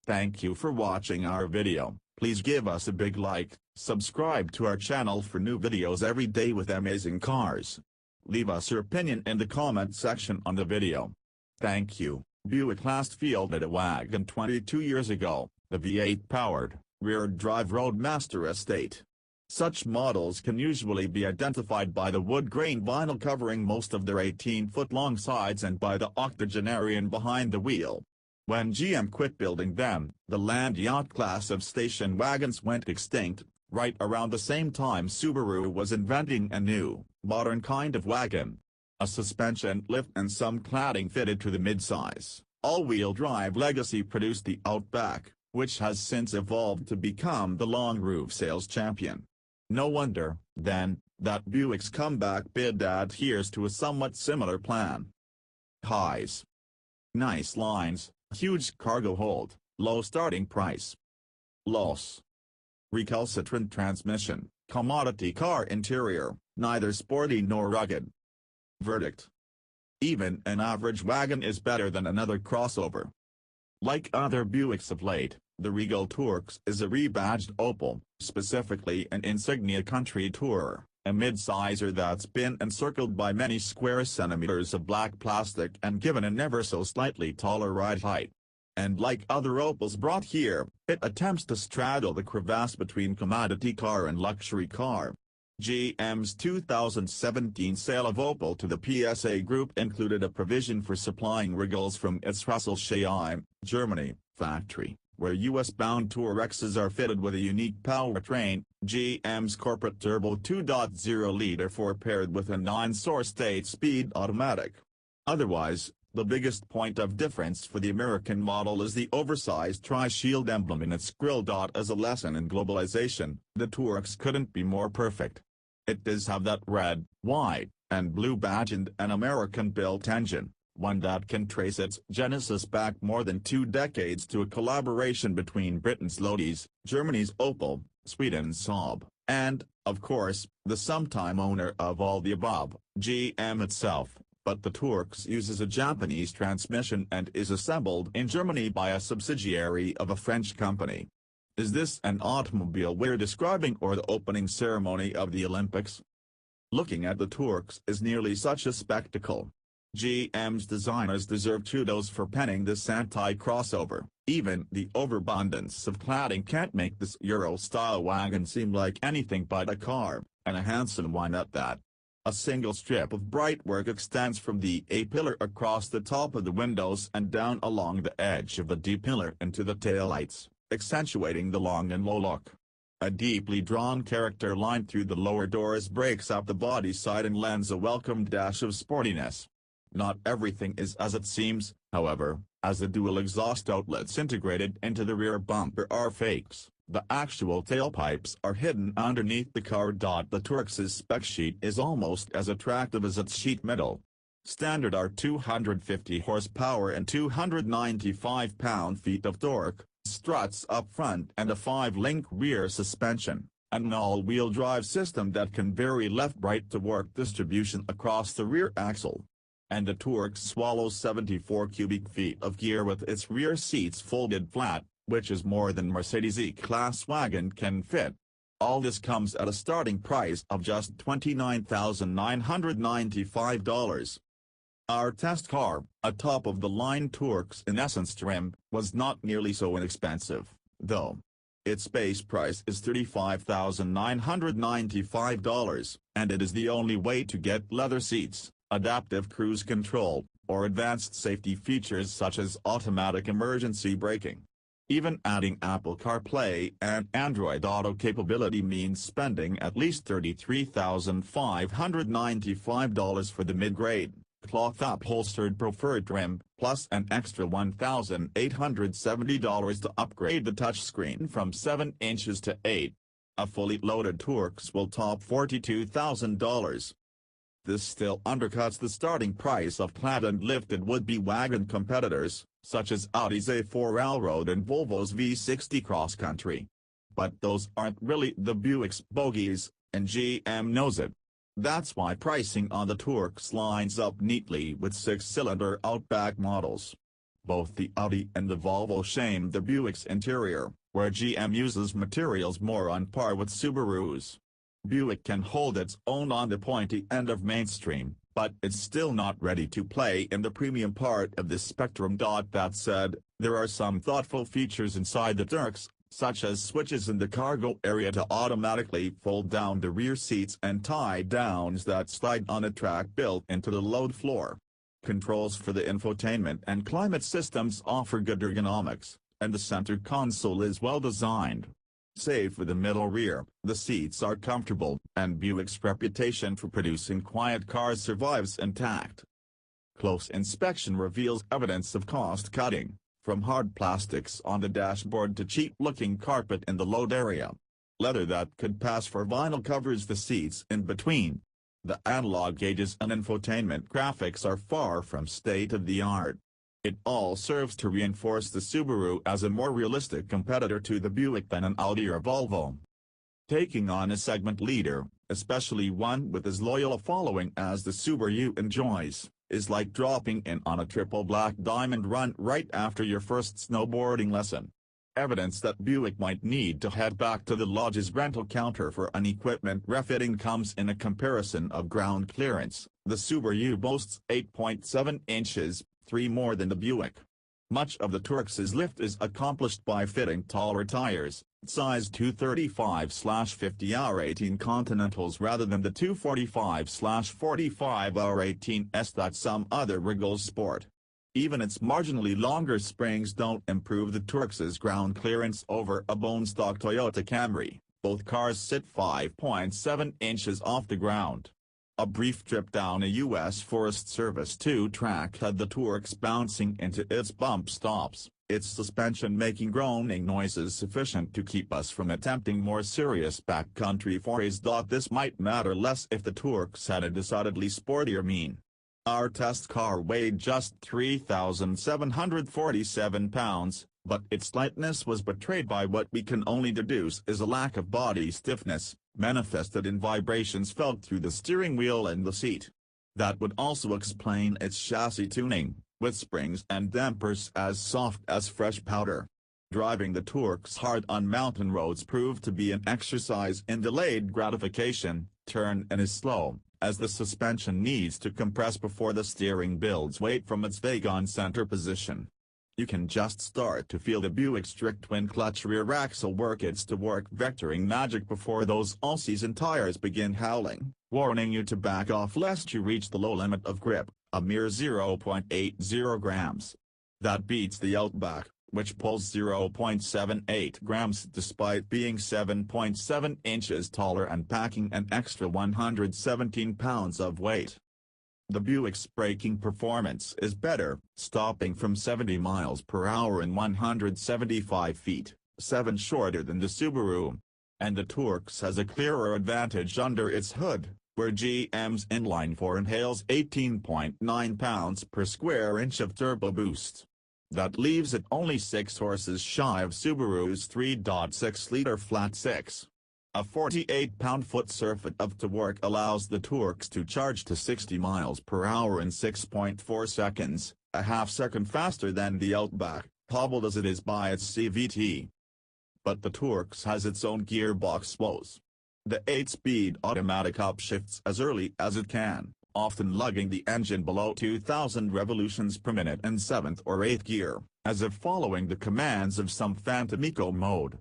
Thank you for watching our video. Please give us a big like, subscribe to our channel for new videos every day with amazing cars. Leave us your opinion in the comment section on the video. Thank you. Buick last fielded a wagon 22 years ago, the V8-powered, rear-drive Roadmaster Estate. Such models can usually be identified by the wood grain vinyl covering most of their 18-foot-long sides and by the octogenarian behind the wheel. When GM quit building them, the Land Yacht class of station wagons went extinct, right around the same time Subaru was inventing a new, modern kind of wagon. A suspension lift and some cladding fitted to the midsize, all-wheel drive legacy produced the Outback, which has since evolved to become the long-roof sales champion. No wonder, then, that Buick's comeback bid adheres to a somewhat similar plan. Highs. Nice lines, huge cargo hold, low starting price. Loss. Recalcitrant transmission, commodity car interior, neither sporty nor rugged. Verdict. Even an average wagon is better than another crossover. Like other Buicks of late, the Regal Tourx is a rebadged Opel, specifically an Insignia Country Tourer, a mid-sizer that's been encircled by many square centimeters of black plastic and given an ever so slightly taller ride height. And like other Opels brought here, it attempts to straddle the crevasse between commodity car and luxury car. GM's 2017 sale of Opel to the PSA Group included a provision for supplying Regals from its Rüsselsheim, Germany, factory, where US-bound Tourexes are fitted with a unique powertrain, GM's corporate turbo 2.0-liter 4 paired with a 9-source 8-speed automatic. Otherwise, the biggest point of difference for the American model is the oversized Tri-Shield emblem in its grille. As a lesson in globalization, the Tourx couldn't be more perfect. It does have that red, white, and blue badge and an American-built engine, one that can trace its genesis back more than 2 decades to a collaboration between Britain's Lodi's, Germany's Opel, Sweden's Saab, and, of course, the sometime owner of all the above, GM itself. But the Tourx uses a Japanese transmission and is assembled in Germany by a subsidiary of a French company. Is this an automobile we're describing or the opening ceremony of the Olympics? Looking at the Tourx is nearly such a spectacle. GM's designers deserve kudos for penning this anti-crossover. Even the overabundance of cladding can't make this Euro-style wagon seem like anything but a car, and a handsome one at that. A single strip of brightwork extends from the A-pillar across the top of the windows and down along the edge of the D-pillar into the taillights, accentuating the long and low look. A deeply drawn character line through the lower doors breaks up the body side and lends a welcome dash of sportiness. Not everything is as it seems, however, as the dual exhaust outlets integrated into the rear bumper are fakes. The actual tailpipes are hidden underneath the car. The Tourx's spec sheet is almost as attractive as its sheet metal. Standard are 250 horsepower and 295 pound-feet of torque, struts up front and a 5-link rear suspension, and an all-wheel drive system that can vary left-right to work distribution across the rear axle. And the Tourx swallows 74 cubic feet of gear with its rear seats folded flat, which is more than Mercedes E-Class wagon can fit. All this comes at a starting price of just $29,995. Our test car, a top-of-the-line Tourx in essence trim, was not nearly so inexpensive, though. Its base price is $35,995, and it is the only way to get leather seats, adaptive cruise control, or advanced safety features such as automatic emergency braking. Even adding Apple CarPlay and Android Auto capability means spending at least $33,595 for the mid-grade, cloth-upholstered preferred trim, plus an extra $1,870 to upgrade the touchscreen from 7 inches to 8. A fully loaded Tourx will top $42,000. This still undercuts the starting price of clad and lifted would-be wagon competitors, such as Audi's A4 Allroad and Volvo's V60 Cross Country. But those aren't really the Buick's bogies, and GM knows it. That's why pricing on the Tourx lines up neatly with 6-cylinder Outback models. Both the Audi and the Volvo shame the Buick's interior, where GM uses materials more on par with Subaru's. Buick can hold its own on the pointy end of mainstream, but it's still not ready to play in the premium part of the spectrum. That said, there are some thoughtful features inside the Turks, such as switches in the cargo area to automatically fold down the rear seats and tie-downs that slide on a track built into the load floor. Controls for the infotainment and climate systems offer good ergonomics, and the center console is well designed. Save for the middle rear, the seats are comfortable, and Buick's reputation for producing quiet cars survives intact. Close inspection reveals evidence of cost cutting, from hard plastics on the dashboard to cheap-looking carpet in the load area. Leather that could pass for vinyl covers the seats in between. The analog gauges and infotainment graphics are far from state-of-the-art. It all serves to reinforce the Subaru as a more realistic competitor to the Buick than an Audi or Volvo. Taking on a segment leader, especially one with as loyal a following as the Subaru enjoys, is like dropping in on a triple black diamond run right after your first snowboarding lesson. Evidence that Buick might need to head back to the lodge's rental counter for an equipment refitting comes in a comparison of ground clearance. The Subaru boasts 8.7 inches, 3 more than the Buick. Much of the Turks' lift is accomplished by fitting taller tires, size 235/50 R18 Continentals rather than the 245/45 R18s that some other Regals sport. Even its marginally longer springs don't improve the Turks' ground clearance over a bone-stock Toyota Camry. Both cars sit 5.7 inches off the ground. A brief trip down a U.S. Forest Service 2-track had the Turks bouncing into its bump stops, its suspension making groaning noises sufficient to keep us from attempting more serious backcountry forays. This might matter less if the Turks had a decidedly sportier mien. Our test car weighed just 3,747 pounds, but its lightness was betrayed by what we can only deduce is a lack of body stiffness, manifested in vibrations felt through the steering wheel and the seat. That would also explain its chassis tuning, with springs and dampers as soft as fresh powder. Driving the Turks hard on mountain roads proved to be an exercise in delayed gratification. Turn in is slow, as the suspension needs to compress before the steering builds weight from its wagon center position. You can just start to feel the Buick's strict twin-clutch rear axle work its to-work vectoring magic before those all-season tires begin howling, warning you to back off lest you reach the low limit of grip, a mere 0.80 grams. That beats the Outback, which pulls 0.78 grams despite being 7.7 inches taller and packing an extra 117 pounds of weight. The Buick's braking performance is better, stopping from 70 miles per hour in 175 feet, 7 shorter than the Subaru. And the Turks has a clearer advantage under its hood, where GM's inline-4 inhales 18.9 pounds per square inch of turbo boost. That leaves it only 6 horses shy of Subaru's 3.6-liter flat-six. A 48 pound-foot surfeit of torque allows the Turks to charge to 60 miles per hour in 6.4 seconds, a half-second faster than the Outback, hobbled as it is by its CVT. But the Turks has its own gearbox woes. The 8-speed automatic upshifts as early as it can, often lugging the engine below 2,000 revolutions per minute in 7th or 8th gear, as if following the commands of some phantom eco mode.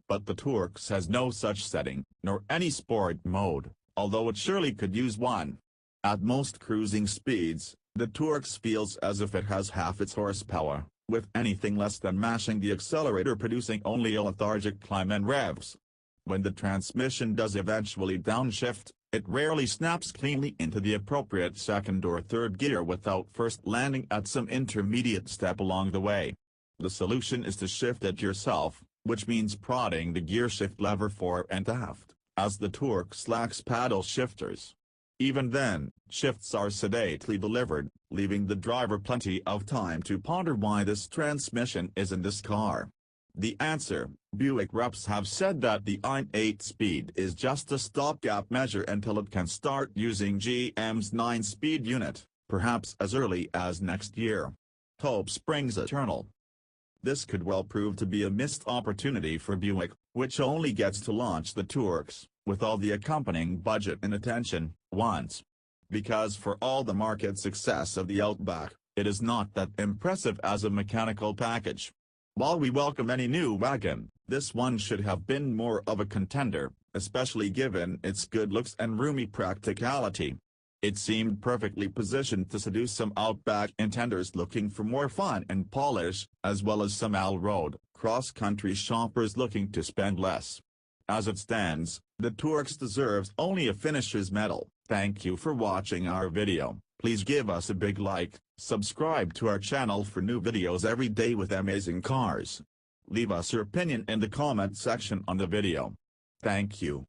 But the Turks has no such setting, nor any sport mode, although it surely could use one. At most cruising speeds, the Turks feels as if it has half its horsepower, with anything less than mashing the accelerator producing only a lethargic climb and revs. When the transmission does eventually downshift, it rarely snaps cleanly into the appropriate 2nd or 3rd gear without first landing at some intermediate step along the way. The solution is to shift it yourself, which means prodding the gearshift lever fore and aft, as the Turks lacks paddle shifters. Even then, shifts are sedately delivered, leaving the driver plenty of time to ponder why this transmission is in this car. The answer: Buick reps have said that the 8-speed is just a stopgap measure until it can start using GM's 9-speed unit, perhaps as early as next year. Hope springs eternal. This could well prove to be a missed opportunity for Buick, which only gets to launch the Tourix, with all the accompanying budget and attention, once. Because for all the market success of the Outback, it is not that impressive as a mechanical package. While we welcome any new wagon, this one should have been more of a contender, especially given its good looks and roomy practicality. It seemed perfectly positioned to seduce some Outback intenders looking for more fun and polish, as well as some all-road, cross-country shoppers looking to spend less. As it stands, the Tourix deserves only a finisher's medal. Thank you for watching our video. Please give us a big like, subscribe to our channel for new videos every day with amazing cars. Leave us your opinion in the comment section on the video. Thank you.